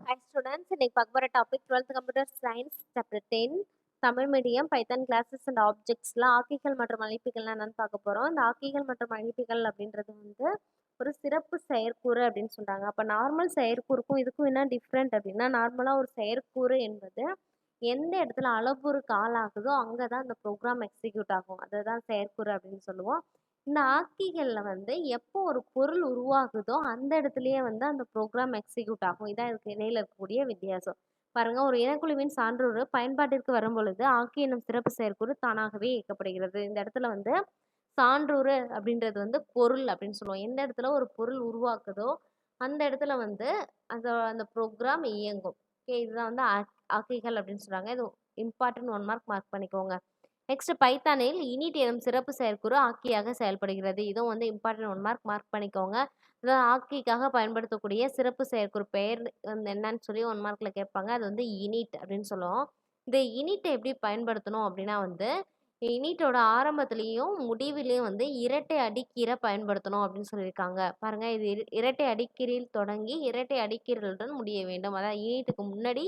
Hi students, இன்னைக்கு பார்க்க போற topic 12th computer science chapter 10 Tamil medium Python classes and ஆப்ஜெக்ட்ஸ்ல ஆக்கிகள் மற்றும் அழைப்பிகள்லாம் என்னன்னு பார்க்க போறோம். இந்த ஆக்கிகள் மற்றும் அழைப்பிகள் அப்படின்றது வந்து ஒரு சிறப்பு செயற்கூறு அப்படின்னு சொல்றாங்க. அப்ப நார்மல் செயற்கூறுக்கும் இதுக்கும் என்ன டிஃப்ரெண்ட் அப்படின்னா, நார்மலா ஒரு செயற்கூறு என்பது எந்த இடத்துல அளவுருக்கு ஆளாகுதோ அங்கதான் அந்த ப்ரோக்ராம் எக்ஸிக்யூட் ஆகும். அதுதான் செயற்கூறு அப்படின்னு சொல்லுவோம். இந்த ஆக்கிகள்ல வந்து எப்போ ஒரு பொருள் உருவாகுதோ அந்த இடத்துலயே வந்து அந்த ப்ரோக்ராம் எக்ஸிக்யூட் ஆகும். இதான் இதுக்கு இடையில இருக்கக்கூடிய வித்தியாசம். பாருங்க, ஒரு இனக்குழுவின் சான்றோர் பயன்பாட்டிற்கு வரும் பொழுது ஆக்கி என்னும் சிறப்பு செயற்கூறு தானாகவே இயக்கப்படுகிறது. இந்த இடத்துல வந்து சான்றூறு அப்படின்றது வந்து பொருள் அப்படின்னு சொல்லுவோம். எந்த இடத்துல ஒரு பொருள் உருவாக்குதோ அந்த இடத்துல வந்து அந்த ப்ரோக்ராம் இயங்கும். ஓகே, இதுதான் வந்து ஆக்கிகள் அப்படின்னு சொல்றாங்க. இது இம்பார்ட்டன்ட் 1 மார்க் மார்க் பண்ணிக்கோங்க. நெக்ஸ்ட் பைத்தானில் இனிட் எனும் சிறப்பு செயற்கூறு ஆக்கியாக செயல்படுகிறது. இதுவும் வந்து இம்பார்ட்டன்ட் 1 மார்க் மார்க் பண்ணிக்கோங்க. அதாவது ஆக்கிக்காக பயன்படுத்தக்கூடிய சிறப்பு செயற்கூறு பெயர் வந்து என்னன்னு சொல்லி 1 மார்க்ல கேட்பாங்க. அது வந்து இனிட் அப்படின்னு சொல்லுவோம். இந்த இனிட்டை எப்படி பயன்படுத்தணும் அப்படின்னா வந்து இனிட்டோட ஆரம்பத்திலையும் முடிவிலையும் வந்து இரட்டை அடிக்கீரை பயன்படுத்தணும் அப்படின்னு சொல்லியிருக்காங்க. பாருங்க, இது இரட்டை அடிக்கீரில் தொடங்கி இரட்டை அடிக்கீரலுடன் முடிய வேண்டும். அதாவது இனிட்டுக்கு முன்னாடி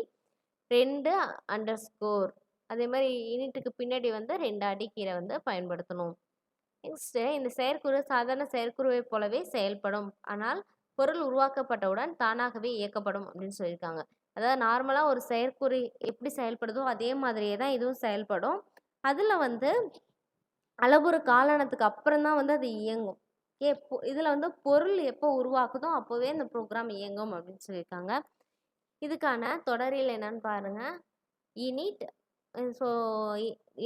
2 அண்டர்ஸ்கோர், அதே மாதிரி யூனிட்டுக்கு பின்னாடி வந்து 2 அடிக்கீரை வந்து பயன்படுத்தணும். நெக்ஸ்ட், இந்த செயற்குறு சாதாரண செயற்குறுவைப் போலவே செயல்படும். ஆனால் பொருள் உருவாக்கப்பட்டவுடன் தானாகவே இயக்கப்படும் அப்படின்னு சொல்லியிருக்காங்க. அதாவது நார்மலா ஒரு செயற்குறி எப்படி செயல்படுதோ அதே மாதிரியே தான் இதுவும் செயல்படும். அதுல வந்து அளவுரு காலானதுக்கு அப்புறம் தான் வந்து அது இயங்கும். இதுல வந்து பொருள் எப்போ உருவாக்குதோ அப்போவே இந்த ப்ரோக்ராம் இயங்கும் அப்படின்னு சொல்லியிருக்காங்க. இதுக்கான தொடரியல் என்னன்னு பாருங்க. இனிட் ஸோ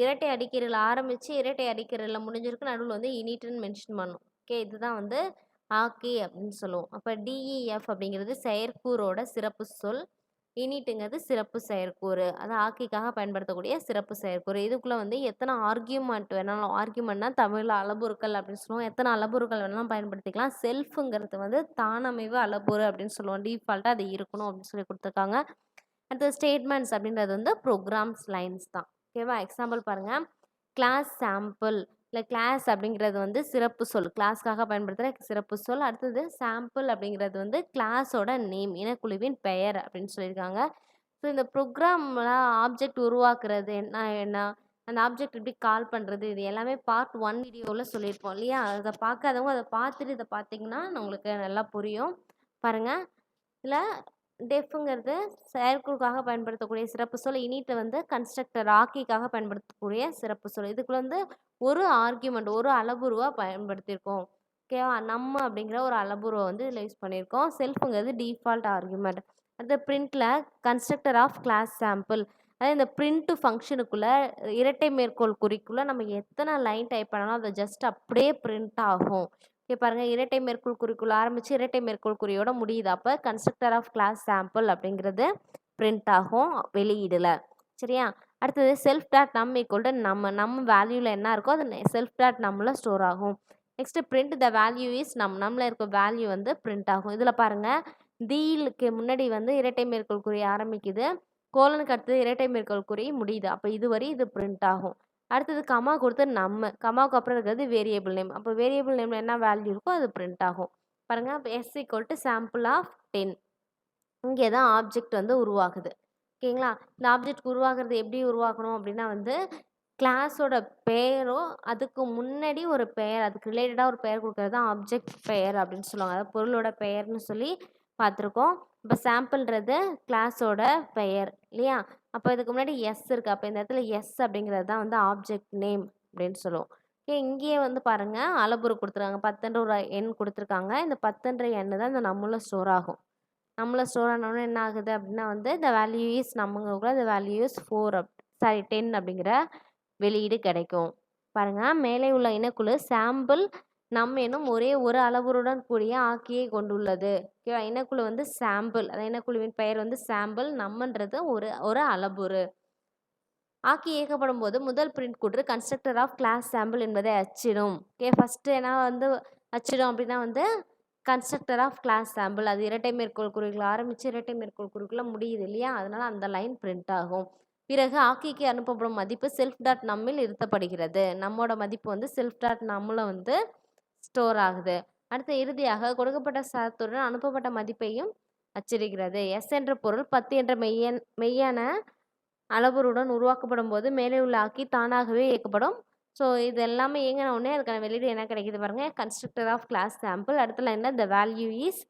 இரட்டை அடிக்கிறதுல ஆரம்பித்து இரட்டை அடிக்கிறதுல முடிஞ்சிருக்கு, நடுவில் வந்து இனிட்னு மென்ஷன் பண்ணும். ஓகே, இதுதான் வந்து ஆக்கி அப்படின்னு சொல்லுவோம். அப்போ டிஇஎஃப் அப்படிங்கிறது செயற்கூறோட சிறப்பு சொல், இனிட்டுங்கிறது சிறப்பு செயற்கூறு. அது ஆக்கிக்காக பயன்படுத்தக்கூடிய சிறப்பு செயற்கூறு. இதுக்குள்ளே வந்து எத்தனை ஆர்கியூமெண்ட் வேணாலும், ஆர்கியூமெண்ட்னா தமிழில் அளபுருக்கள் அப்படின்னு சொல்லுவோம், எத்தனை அளபுருக்கள் வேணாலும் பயன்படுத்திக்கலாம். செல்ஃபுங்கிறது வந்து தானமைவு அளபுரு அப்படின்னு சொல்லுவோம். டிஃபால்ட்டாக அது இருக்கணும் அப்படின்னு சொல்லி கொடுத்துருக்காங்க. அடுத்து ஸ்டேட்மெண்ட்ஸ் அப்படின்றது வந்து ப்ரோக்ராம்ஸ் லைன்ஸ் தான். ஓகேவா, எக்ஸாம்பிள் பாருங்க. கிளாஸ் சாம்பிள், இல்லை கிளாஸ் அப்படிங்கிறது வந்து சிறப்பு சொல், கிளாஸ்க்காக பயன்படுத்துகிற சிறப்பு சொல். அடுத்தது சாம்பிள் அப்படிங்கிறது வந்து கிளாஸோட நேம், இனக்குழுவின் பெயர் அப்படின்னு சொல்லியிருக்காங்க. ஸோ இந்த ப்ரோக்ராமில் ஆப்ஜெக்ட் உருவாக்குறது என்ன, அந்த ஆப்ஜெக்ட் எப்படி கால் பண்ணுறது, இது எல்லாமே பார்ட் 1 வீடியோவில் சொல்லியிருப்போம் இல்லையா. அதை பார்க்காதவங்க அதை பார்த்துட்டு இதை பார்த்தீங்கன்னா உங்களுக்கு நல்லா புரியும். பாருங்கள், இதில் டெஃப்ங்கிறது செயற்குழுக்காக பயன்படுத்தக்கூடிய சிறப்பு சொல், இனிட்டை வந்து கன்ஸ்ட்ரக்டர் ஆக்கிக்காக பயன்படுத்தக்கூடிய சிறப்பு சொல். இதுக்குள்ள வந்து ஒரு ஆர்கியூமெண்ட், ஒரு அளவுருவாக பயன்படுத்தியிருக்கோம். ஓகேவா, நம்ம அப்படிங்கிற ஒரு அளவுருவை வந்து இதில் யூஸ் பண்ணியிருக்கோம். செல்ஃபுங்கிறது டிஃபால்ட் ஆர்கியூமெண்ட். அடுத்த பிரிண்டில் கன்ஸ்ட்ரக்டர் ஆஃப் கிளாஸ் சாம்பிள், அதாவது இந்த பிரிண்ட் ஃபங்க்ஷனுக்குள்ளே இரட்டை மேற்கோள் குறிக்குள்ளே நம்ம எத்தனை லைன் டைப் பண்ணாலும் அதை ஜஸ்ட் அப்படியே பிரிண்ட் ஆகும். ஓகே பாருங்க, இரட்டை மேற்கோள் குறிக்குள்ள ஆரம்பிச்சு இரட்டை மேற்கோள் குறியோட முடியுது. அப்போ கன்ஸ்ட்ரக்டர் ஆஃப் கிளாஸ் சாம்பிள் அப்படிங்கிறது பிரிண்ட் ஆகும் வெளியீடுல. சரியா, அடுத்தது செல்ஃப் டாட் நம் ஈக்குவல் டு நம்ம வேல்யூவில் என்ன இருக்கோ அது செல்ஃப் டாட் நம்மள ஸ்டோர் ஆகும். Next print the value is நம்மள இருக்க வேல்யூ வந்து பிரிண்ட் ஆகும். இதில் பாருங்க, தீலுக்கு முன்னாடி வந்து இரட்டை மேற்கோள் குறி ஆரம்பிக்குது, கோலனுக்கு அடுத்தது இரட்டை மேற்கோள் குறி முடியுது. அப்போ இதுவரை இது பிரிண்ட் ஆகும். அடுத்தது கமா கொடுத்து கமாவுக்கு அப்புறம் இருக்கிறது வேரியபிள் நேம். அப்போ வேரியபிள் நேமில் என்ன வேல்யூ இருக்கோ அது பிரிண்ட் ஆகும். பாருங்க, இப்போ S equal to sample of 10, இங்கே தான் ஆப்ஜெக்ட் வந்து உருவாகுது. ஓகேங்களா, இந்த ஆப்ஜெக்ட் உருவாகிறது எப்படி உருவாக்கணும் அப்படின்னா வந்து கிளாஸோட பெயரோ அதுக்கு முன்னாடி ஒரு பெயர், அதுக்கு ரிலேட்டடாக ஒரு பெயர் கொடுக்கறது தான் ஆப்ஜெக்ட் பெயர் அப்படின்னு சொல்லுவாங்க. அதாவது பொருளோட பெயர்னு சொல்லி பார்த்துருக்கோம். இப்போ சாம்பிள்ன்றது கிளாஸோட பெயர் இல்லையா. அப்போ இதுக்கு முன்னாடி எஸ் இருக்குது, அப்போ இந்த இடத்துல எஸ் அப்படிங்கிறது தான் வந்து ஆப்ஜெக்ட் நேம் அப்படின்னு சொல்லுவோம். ஓகே, இங்கேயே வந்து பாருங்கள் அளபுரு கொடுத்துருக்காங்க, 10ன்ற ஒரு எண் கொடுத்துருக்காங்க. இந்த 10ன்ற எண் தான் இந்த நம்மள ஸ்டோர் ஆகும். நம்மள ஸ்டோர் ஆனோடனே என்ன ஆகுது அப்படின்னா வந்து இந்த வேல்யூ இஸ் நம்மங்க இந்த வேல்யூ இஸ் 4 10 அப்படிங்கிற வெளியீடு கிடைக்கும். பாருங்க, மேலே உள்ள இனக்குழு சாம்பிள் நம் எனும் ஒரே ஒரு அளவுருடன் கூடிய ஆக்கியை கொண்டுள்ளது. ஓகேவா, இனக்குழு வந்து சாம்பிள், அந்த இனக்குழுவின் பெயர் வந்து சாம்பிள், நம்மன்றது ஒரு அளவுரு. ஆக்கி இயக்கப்படும் போது முதல் பிரிண்ட் கூற்று கன்ஸ்ட்ரக்டர் ஆஃப் கிளாஸ் சாம்பிள் என்பதை அச்சிடும். ஓகே, ஃபர்ஸ்ட் என்ன வந்து அச்சிடும் அப்படின்னா வந்து கன்ஸ்ட்ரக்டர் ஆஃப் கிளாஸ் சாம்பிள், அது இரட்டை மேற்கோள் குறிக்குள்ள ஆரம்பிச்சு இரட்டை மேற்கோள் குறிக்குள்ள முடியுது இல்லையா, அதனால அந்த லைன் பிரிண்ட் ஆகும். பிறகு ஆக்கிக்கு அனுப்பப்படும் மதிப்பு செல்ஃப் டாட் நம்மில் இருத்தப்படுகிறது. நம்மோட மதிப்பு வந்து செல்ஃப் டாட் நம்மள வந்து ஸ்டோர் ஆகுது. அடுத்து இறுதியாக கொடுக்கப்பட்ட சரத்துடன் அனுப்பப்பட்ட மதிப்பையும் அச்சடிக்கிறது. எஸ் என்ற பொருள் 10 என்ற மெய்யான அளவுருடன் உருவாக்கப்படும் போது மேலே உள்ள ஆக்கி தானாகவே இயக்கப்படும். ஸோ இது எல்லாமே இயங்கின உடனே அதுக்கான வெளியீடு என்ன கிடைக்குது பாருங்க. Constructor of class sample. அடுத்த லைன்ல த வேல்யூ இஸ்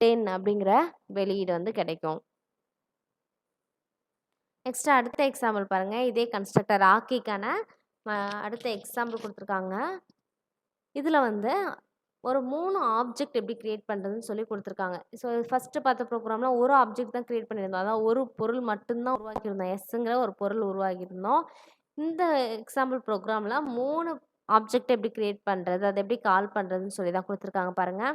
10 அப்படிங்கிற வெளியீடு வந்து கிடைக்கும். நெக்ஸ்ட் அடுத்த எக்ஸாம்பிள் பாருங்க. இதே கன்ஸ்ட்ரக்டர் ஆக்கிக்கான அடுத்த எக்ஸாம்பிள் கொடுத்துருக்காங்க. இதில் வந்து ஒரு 3 ஆப்ஜெக்ட் எப்படி கிரியேட் பண்ணுறதுன்னு சொல்லி கொடுத்துருக்காங்க. ஸோ ஃபஸ்ட்டு பார்த்த ப்ரோக்ராமில் ஒரு ஆப்ஜெக்ட் தான் கிரியேட் பண்ணியிருந்தோம். அதாவது ஒரு பொருள் மட்டும்தான் உருவாக்கியிருந்தோம். எஸ்ஸுங்கிற ஒரு பொருள் உருவாக்கியிருந்தோம். இந்த எக்ஸாம்பிள் ப்ரோக்ராமில் 3 ஆப்ஜெக்ட் எப்படி கிரியேட் பண்ணுறது, அதை எப்படி கால் பண்ணுறதுன்னு சொல்லி தான் கொடுத்துருக்காங்க பாருங்கள்.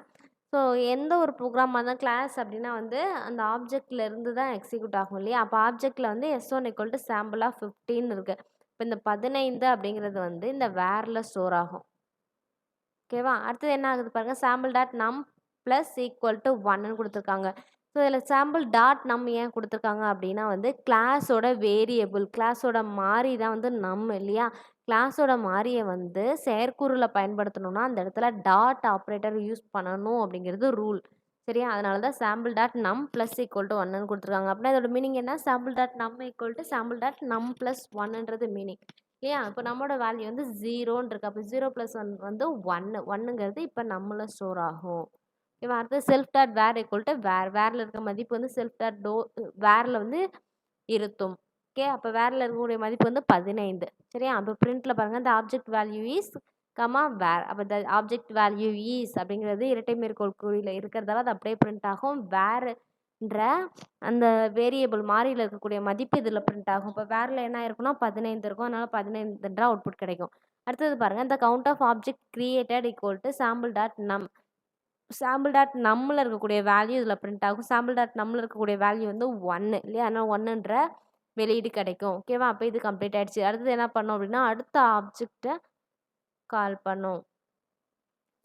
ஸோ எந்த ஒரு ப்ரோக்ராமாக இருந்தால் கிளாஸ் அப்படின்னா வந்து அந்த ஆப்ஜெக்டில் இருந்து தான் எக்ஸிக்யூட் ஆகும் இல்லையா? அப்போ ஆப்ஜெக்டில் வந்து S1 = சாம்பிள் ஆஃப் 15 இருக்குது. இப்போ இந்த 15 அப்படிங்கிறது வந்து இந்த வேரில் ஸ்டோர் ஆகும். ஓகேவா? அடுத்தது என்ன ஆகுது பாருங்க. சாம்பிள் டாட் நம் ப்ளஸ் ஈக்குவல் டு 1ன்னு கொடுத்துருக்காங்க. ஸோ இதில் சாம்பிள் டாட் நம் ஏன் கொடுத்துருக்காங்க அப்படின்னா வந்து கிளாஸோட வேரியபிள், கிளாஸோட மாறி தான் வந்து நம் இல்லையா? கிளாஸோட மாறியை வந்து செயற்கூறில் பயன்படுத்தணும்னா அந்த இடத்துல டாட் ஆப்ரேட்டர் யூஸ் பண்ணணும் அப்படிங்கிறது ரூல். சரியா? அதனால தான் சாம்பிள் டாட் நம் ப்ளஸ் ஈக்குவல் டு 1ன்னு கொடுத்துருக்காங்க. அப்படின்னா இதோட மீனிங் என்ன? சாம்பிள் டாட் நம் ஈக்குவல் டு சாம்பிள் டாட் நம் ப்ளஸ் 1ன்றது மீனிங் இல்லையா? இப்போ நம்மளோட வேல்யூ வந்து 0ன்னு இருக்கு. அப்போ 0 + 1 வந்து 1. 1ங்கிறது இப்போ நம்மள ஸ்டோர் ஆகும். ஓகேவா? அடுத்து self dot var equal to var. வேரில் இருக்க மதிப்பு வந்து செல்ஃப் டாட் வேரில் வந்து இருத்தும். ஓகே, அப்போ வேரில் இருக்கக்கூடிய மதிப்பு வந்து 15. சரியா? அப்போ பிரிண்ட்டில் பாருங்கள். இந்த ஆப்ஜெக்ட் வேல்யூ இஸ் வேர். அப்போ த ஆப்ஜெக்ட் வேல்யூ இஸ் அப்படிங்கிறது இரட்டை மேற்கோள் குறியில் இருக்கிறதால அது அப்படியே பிரிண்ட் ஆகும். வேர்ன்ற அந்த வேரியபிள் மாறியில் இருக்கக்கூடிய மதிப்பு இதில் பிரிண்ட் ஆகும். இப்போ வேரில் என்ன இருக்குன்னா 15 இருக்கும். அதனால் 15ன்ற அவுட்புட் கிடைக்கும். அடுத்தது பாருங்கள். இந்த count of object created equal to sample dot num. Sample dot நம்மில் இருக்கக்கூடிய வேல்யூ இதில் பிரிண்ட் ஆகும். சாம்பிள் டாட் நம்மில் இருக்கக்கூடிய வேல்யூ வந்து 1 இல்லையா? அதனால் 1ன்ற வெளியீடு கிடைக்கும். ஓகேவா? அப்போ இது கம்ப்ளீட் ஆயிடுச்சு. அடுத்தது என்ன பண்ணோம் அப்படின்னா அடுத்த ஆப்ஜெக்டை கால் பண்ணோம்.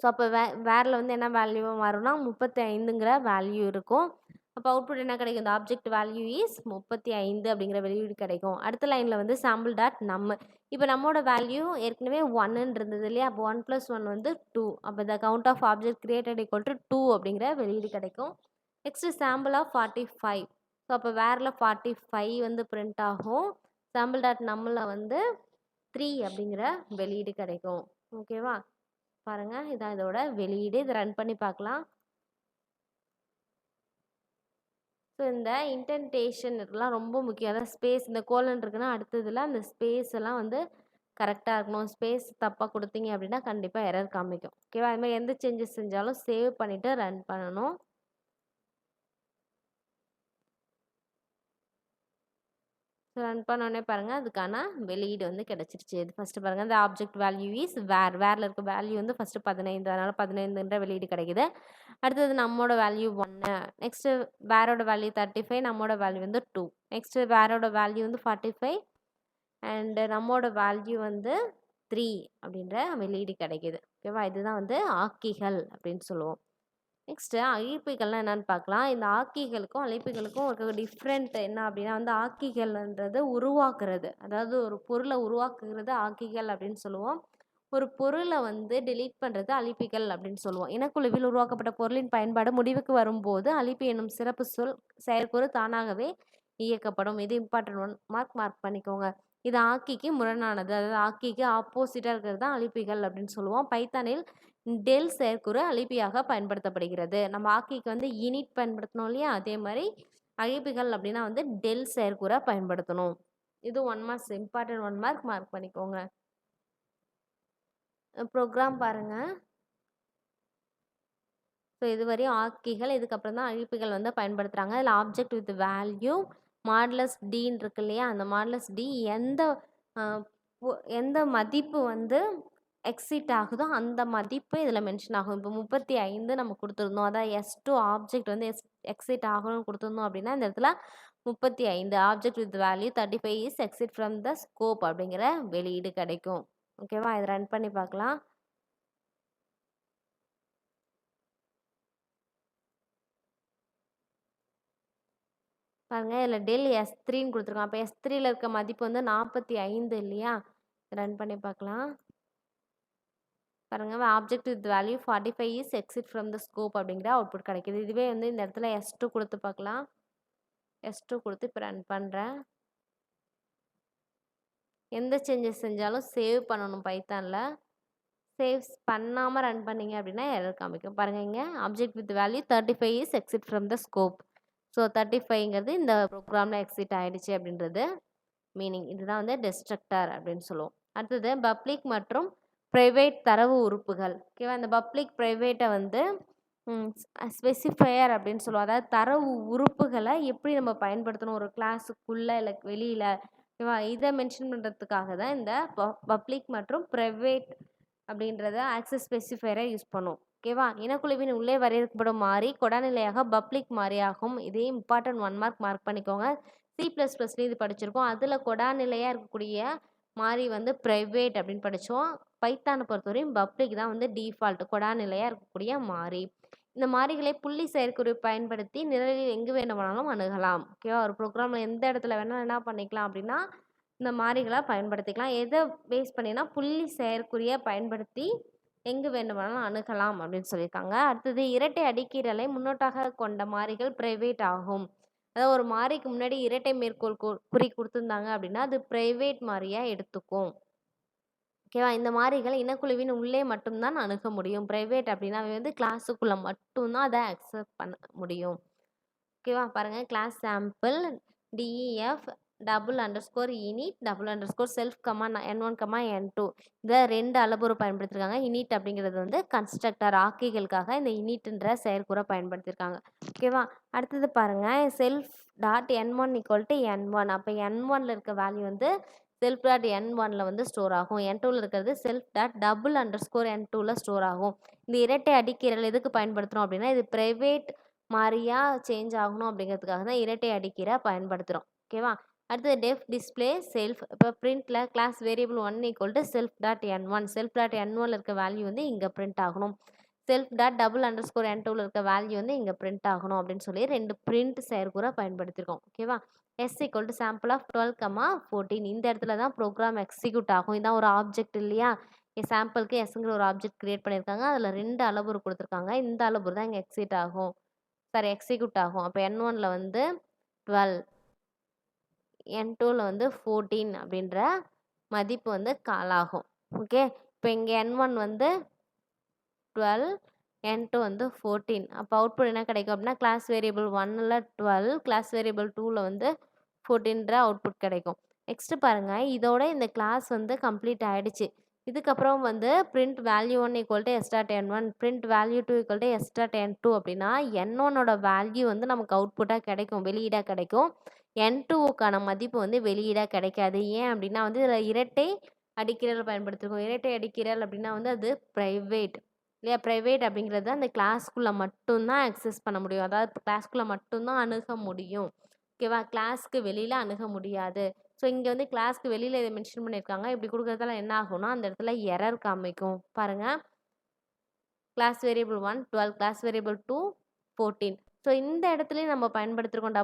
ஸோ அப்போ வேரில் வந்து என்ன வேல்யூவாக மாறும்னா 35ங்கிற வேல்யூ இருக்கும். அப்போ அவுட்புட் என்ன கிடைக்கும்? இந்த ஆப்ஜெக்ட் வேல்யூ இஸ் 35 அப்படிங்கிற வெளியீடு கிடைக்கும். அடுத்த லைனில் வந்து சாம்பிள் டாட் நம்ம. இப்போ நம்மளோட வேல்யூ ஏற்கனவே 1ன்னு இருந்தது இல்லையா? அப்போ 1 + 1 வந்து 2. அப்போ the count of object created equal to 2 அப்படிங்கிற வெளியீடு கிடைக்கும். Next sample of 45. ஸோ அப்போ வேரில் 45 வந்து பிரிண்ட் ஆகும். சாம்பிள் டாட் நம்மில் வந்து 3 அப்படிங்கிற வெளியீடு கிடைக்கும். ஓகேவா? பாருங்க, இதான் இதோட வெளியீடு. இதை ரன் பண்ணி பார்க்கலாம். ஸோ இந்த இன்டென்டேஷன் இதெல்லாம் ரொம்ப முக்கியம். அதான் ஸ்பேஸ், இந்த கோலன் இருக்குன்னா அடுத்ததில் அந்த ஸ்பேஸ் எல்லாம் வந்து கரெக்டாக இருக்கணும். ஸ்பேஸ் தப்பாக கொடுத்தீங்க அப்படின்னா கண்டிப்பாக எரர் காமிக்கும். ஓகேவா? அது மாதிரி எந்த சேஞ்சஸ் செஞ்சாலும் சேவ் பண்ணிவிட்டு ரன் பண்ணணும். ரன் பண்ணோடனே பாருங்கள் அதுக்கான வெளியீடு வந்து கிடச்சிருச்சு. இது ஃபஸ்ட்டு பாருங்கள். இந்த ஆப்ஜெக்ட் வேல்யூ இஸ் வேரில் இருக்க வேல்யூ வந்து ஃபஸ்ட்டு 15. அதனால் 15ன்ற வெளியீடு கிடைக்குது. அடுத்தது நம்மளோட வேல்யூ 1. நெக்ஸ்ட்டு வேரோட வேல்யூ 35. நம்மளோட வேல்யூ வந்து 2. நெக்ஸ்ட்டு வேரோட வேல்யூ வந்து 45 அண்டு நம்மளோட வேல்யூ வந்து 3 அப்படின்ற வெளியீடு கிடைக்குது. ஓகேவா? இதுதான் வந்து ஆக்கிகள் அப்படின்னு சொல்லுவோம். நெக்ஸ்ட்டு அழைப்பிகள்லாம் என்னென்னு பார்க்கலாம். இந்த ஆக்கிகளுக்கும் அழைப்பிகளுக்கும் ஒரு டிஃப்ரெண்ட் என்ன அப்படின்னா வந்து ஆக்கிகள்ன்றது உருவாக்குறது. அதாவது ஒரு பொருளை உருவாக்குகிறது ஆக்கிகள் அப்படின்னு சொல்லுவோம். ஒரு பொருளை வந்து டெலீட் பண்ணுறது அழிப்பிகள் அப்படின்னு சொல்லுவோம். இனக்குழுவில் உருவாக்கப்பட்ட பொருளின் பயன்பாடு முடிவுக்கு வரும்போது அழிப்பு என்னும் சிறப்பு சொல் செயற்கூறு தானாகவே இயக்கப்படும். இது இம்பார்ட்டன்ட் ஒன். மார்க் பண்ணிக்கோங்க. இது ஆக்கிக்கு முரணானது. அதாவது ஆக்கிக்கு ஆப்போசிட்டாக இருக்கிறது தான் அழிப்பிகள் அப்படின்னு சொல்லுவோம். பைத்தானில் டெல் செயற்கூறு அழிப்பியாக பயன்படுத்தப்படுகிறது. நம்ம ஆக்கிக்கு வந்து இனிட் பயன்படுத்தணும் இல்லையா? அதே மாதிரி அழிப்பிகள் அப்படின்னா வந்து டெல் செயற்கூறை பயன்படுத்தணும். இது 1 மார்க்ஸ், இம்பார்ட்டன்ட் 1 மார்க் பண்ணிக்கோங்க. ப்ரோக்ராம் பாருங்க. ஸோ இதுவரையும் ஆக்கிகள், இதுக்கப்புறம் தான் அழிப்பிகள் வந்து பயன்படுத்துகிறாங்க. அதில் ஆப்ஜெக்ட் வித் வேல்யூ மாடுலஸ் டின்னு இருக்கு இல்லையா? அந்த மாடுலஸ் டி எந்த மதிப்பு வந்து எக்ஸிட் ஆகுதோ அந்த மதிப்பு இதில் மென்ஷன் ஆகும். இப்போ 35 நம்ம கொடுத்துருந்தோம். அதான் S2 ஆப்ஜெக்ட் வந்து எக்ஸிட் ஆகணும்னு கொடுத்துருந்தோம் அப்படின்னா இந்த இடத்துல 35 object with value 35 is exit from the scope அப்படிங்கிற வெளியீடு கிடைக்கும். ஓகேவா? இதை ரன் பண்ணி பார்க்கலாம். பாருங்க, இதில் டெல் S3ன்னு கொடுத்துருக்கோம். அப்போ S3ல இருக்க மதிப்பு வந்து 45 இல்லையா? ரன் பண்ணி பார்க்கலாம். பாருங்க object with value 45 is exit from the scope அப்படிங்கிற அவுட்புட் கிடைக்குது. இதுவே வந்து இந்த இடத்துல S2 கொடுத்து பார்க்கலாம். S2 கொடுத்து இப்போ ரன் பண்ணுறேன். எந்த சேஞ்சஸ் செஞ்சாலும் சேவ் பண்ணணும் பைத்தானில். சேவ்ஸ் பண்ணாமல் ரன் பண்ணீங்க அப்படின்னா எரர் காமிக்கும். பாருங்கள் இங்கே object with value 35 is exit from the scope. So 35ங்கிறது இந்த ப்ரோக்ராமில் எக்ஸிட் ஆகிடுச்சு அப்படின்றது மீனிங். இதுதான் வந்து டெஸ்ட்ரக்டர் அப்படின்னு சொல்லுவோம். அடுத்தது பப்ளிக் மற்றும் ப்ரைவேட் தரவு உறுப்புகள். ஓகேவா, இந்த பப்ளிக் ப்ரைவேட்டை வந்து ஸ்பெசிஃபையர் அப்படின்னு சொல்லுவோம். அதாவது தரவு உறுப்புகளை எப்படி நம்ம பயன்படுத்தணும் ஒரு கிளாஸுக்குள்ளே இல்லை வெளியில். ஓகேவா, இதை மென்ஷன் பண்ணுறதுக்காக தான் இந்த பப்ளிக் மற்றும் ப்ரைவேட் அப்படின்றத ஆக்சஸ் ஸ்பெசிஃபையரை யூஸ் பண்ணும். ஓகேவா, இனக்குழுவின் உள்ளே வரையறுக்கப்படும் மாறி கொடாநிலையாக பப்ளிக் மாறியாகும். இதே இம்பார்ட்டன்ட் 1 மார்க் மார்க் பண்ணிக்கோங்க. C++ல இது படிச்சிருக்கோம். அதில் கொடாநிலையாக இருக்கக்கூடிய மாறி வந்து ப்ரைவேட் அப்படின்னு படித்தோம். பைத்தானை பொறுத்தவரையும் பப்ளிக் தான் வந்து டிஃபால்ட் கொடாநிலையாக இருக்கக்கூடிய மாறி. இந்த மாறிகளை புள்ளி செயற்குறி பயன்படுத்தி நிரலில் எங்கு வேணுமானாலும் அணுகலாம். ஓகேவா, ஒரு ப்ரோக்ராமில் எந்த இடத்துல வேணாலும் என்ன பண்ணிக்கலாம் அப்படின்னா இந்த மாறிகளை பயன்படுத்திக்கலாம். எதை பேஸ் பண்ணினா புள்ளி செயற்குறியை பயன்படுத்தி எங்கு வேண்டுமானாலும் அணுகலாம் அப்படின்னு சொல்லியிருக்காங்க. அடுத்தது இரட்டை அடுக்கீரலை முன்னோட்டாக கொண்ட மாறிகள் பிரைவேட் ஆகும். அதாவது ஒரு மாறிக்கு முன்னாடி இரட்டை மேற்கோள் குறி கொடுத்துருந்தாங்க அப்படின்னா அது பிரைவேட் மாறியாக எடுத்துக்கும். ஓகேவா, இந்த மாறிகள் இனக்குழுவின் உள்ளே மட்டும்தான் அணுக முடியும். பிரைவேட் அப்படின்னா வந்து கிளாஸுக்குள்ளே மட்டும்தான் அதை அக்செப்ட் பண்ண முடியும். ஓகேவா, பாருங்கள் class sample DEF _init _self n1 n2 இந்த 2 அளவுரு பயன்படுத்தியிருக்காங்க. இனிட் அப்படிங்கிறது வந்து கன்ஸ்ட்ரக்டர் ஆக்கிகளுக்காக இந்த இனிட்ன்ற செயற்கூறை பயன்படுத்தியிருக்காங்க. ஓகேவா, அடுத்தது பாருங்கள் செல்ஃப் டாட் n1 = n1. அப்போ n1ல் இருக்க வேல்யூ வந்து செல்ஃப் டாட் n1ல் வந்து ஸ்டோர் ஆகும். n2ல் இருக்கிறது செல்ஃப் டாட் _n2ல் ஸ்டோர் ஆகும். இந்த இரட்டை அடுக்கீரல் எதுக்கு பயன்படுத்துகிறோம் அப்படின்னா இது ப்ரைவேட் மாறியாக சேஞ்ச் ஆகணும் அப்படிங்கிறதுக்காக தான் இரட்டை அடுக்கீரை பயன்படுத்துகிறோம். ஓகேவா, அடுத்தது டெஃப் டிஸ்பிளே செல்ஃப். இப்போ பிரிண்டில் class variable 1 = self dot n1. Self dot n1ல் இருக்க வேல்யூ வந்து இங்கே பிரிண்ட் ஆகணும். செல்ஃப் டாட் _n2ல் இருக்க வேல்யூ வந்து இங்கே பிரிண்ட் ஆகணும் அப்படின்னு சொல்லி 2 பிரிண்ட் செயற்கூறை பயன்படுத்தியிருக்கோம். ஓகேவா, S = sample of 12, 14. இந்த இடத்துல தான் ப்ரோக்ராம் எக்ஸிக்யூட் ஆகும். இதான் ஒரு ஆப்ஜெக்ட் இல்லையா, சாம்பிளுக்கு எஸ்ங்கிற ஒரு ஆப்ஜெக்ட் கிரியேட் பண்ணியிருக்காங்க. அதில் 2 அளவுரு கொடுத்துருக்காங்க. இந்த அளவுரு தான் இங்கே எக்ஸிக்யூட் ஆகும். அப்போ n1ல் வந்து 12, n2ல் வந்து 14 அப்படின்ற மதிப்பு வந்து கால் ஆகும். ஓகே, இப்போ இங்கே n1 வந்து 12, n2 வந்து 14. அப்போ அவுட்புட் என்ன கிடைக்கும் அப்படின்னா கிளாஸ் வேரியபிள் 1ல் 12, கிளாஸ் வேரியபிள் 2ல் வந்து 14ன்ற அவுட்புட் கிடைக்கும். நெக்ஸ்ட் பாருங்கள், இதோட இந்த கிளாஸ் வந்து கம்ப்ளீட் ஆகிடுச்சு. இதுக்கப்புறம் வந்து print value1 = s.n1, print value2 = s.n2 அப்படின்னா n1ஓட வேல்யூ வந்து நமக்கு அவுட்புட்டாக கிடைக்கும், வெளியீடாக கிடைக்கும். n2க்கான மதிப்பு வந்து வெளியீடாக கிடைக்காது. ஏன் அப்படின்னா வந்து இதில் இரட்டை அடுக்கீரல் பயன்படுத்திருக்கோம். இரட்டை அடுக்கீரல் அப்படின்னா வந்து அது ப்ரைவேட் இல்லையா, ப்ரைவேட் அப்படிங்கிறது அந்த கிளாஸ்க்குள்ளே மட்டும்தான் அக்சஸ் பண்ண முடியும். அதாவது கிளாஸ்க்குள்ளே மட்டும்தான் அணுக முடியும். ஓகேவா, கிளாஸ்க்கு வெளியில் அணுக முடியாது. ஸோ இங்கே வந்து கிளாஸ்க்கு வெளியில் இதை மென்ஷன் பண்ணியிருக்காங்க. இப்படி கொடுக்குறதால என்ன ஆகும்னா அந்த இடத்துல எரர் காமிக்கும். பாருங்கள், class variable 1 12, class variable 2 14. So இந்த இடத்துலையும் நம்ம பயன்படுத்திருக்கோம்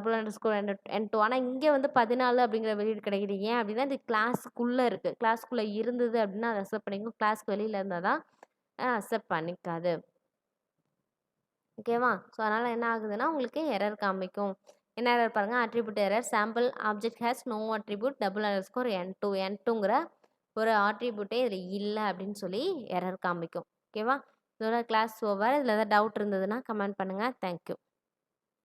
_n2. ஆனால் இங்கே வந்து 14 அப்படிங்கிற வெளியீடு கிடைக்குது. ஏன் அப்படின்னா இது கிளாஸுக்குள்ளே இருக்குது. கிளாஸ்க்குள்ளே இருந்தது அப்படின்னா அதை அக்செப்ட் பண்ணிக்கும். கிளாஸ்க்கு வெளியில் இருந்தால் தான் அக்செப்ட் பண்ணிக்காது. ஓகேவா, ஸோ அதனால் என்ன ஆகுதுன்னா உங்களுக்கு எரர் காமிக்கும். என்ன எரர் பாருங்கள், attribute error sample object has no attribute _n2. n2ங்கிற ஒரு ஆட்ரிபியூட்டே இதில் இல்லை அப்படின்னு சொல்லி எரர் காமிக்கும். ஓகேவா, இதோட கிளாஸ் ஓவர். இதில் ஏதாவது டவுட் இருந்ததுன்னா கமெண்ட் பண்ணுங்கள். தேங்க்யூ.